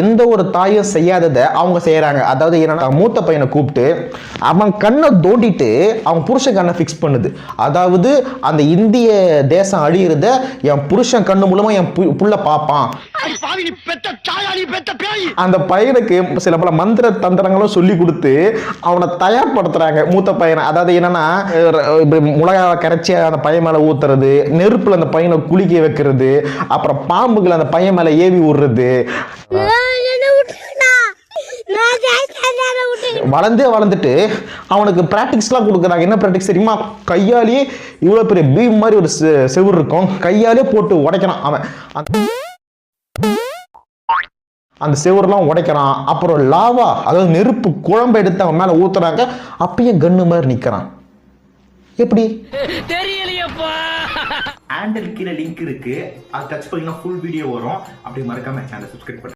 எந்த ஒரு தாயும் செய்யாததை அவங்க செய்யறாங்க. அதாவது என்னன்னா, மூத்த பையனை கூப்பிட்டு அவன் கண்ணை தோண்டிட்டு அவன் புருஷன் கண்ணை ஃபிக்ஸ் பண்ணுது. அதாவது அந்த இந்திய தேசம் அழியிறத என் புருஷன் கண்ணு மூலமா என் புள்ள பாப்பான். அந்த பையனுக்கு சில பல மந்திர தந்திரங்களும் சொல்லி கொடுத்து அவனை தயார்படுத்துறாங்க மூத்த பையனை. அதாவது என்னன்னா, மிளகாவை கரைச்சி அந்த பையன் மேல ஊத்துறது, நெருப்புல அந்த பையனை குளிக்க வைக்கிறது, அப்புறம் பாம்புகள் அந்த பையன் மேல ஏவி விடுறது. வளர்ந்துட்டு அவனுக்கு பிராக்டிக்ஸ்லாம் கொடுக்குறாங்க. என்ன பிராக்டிக்ஸ் தெரியுமா? கையாலேயே இவ்வளவு பெரிய பீம் மாதிரி ஒரு செவுரு இருக்கும், கையாலே போட்டு உடைக்கிறான் அவன். அந்த செவரெல்லாம் உடைக்கிறான். அப்புறம் லாவா, அதாவது நெருப்பு குழம்பு எடுத்து அவன் மேல ஊத்துறாங்க. அப்பயே கன்னு மாதிரி நிக்கிறான். எப்படி தெரியலையப்பா. ஹேண்டில் கீழே லிங்க் இருக்கு, அதை டச் பண்ணீங்கன்னா ஃபுல் வீடியோ வரும். அப்படி மறக்காம சேனலை சப்ஸ்கிரைப் பண்ணுங்க.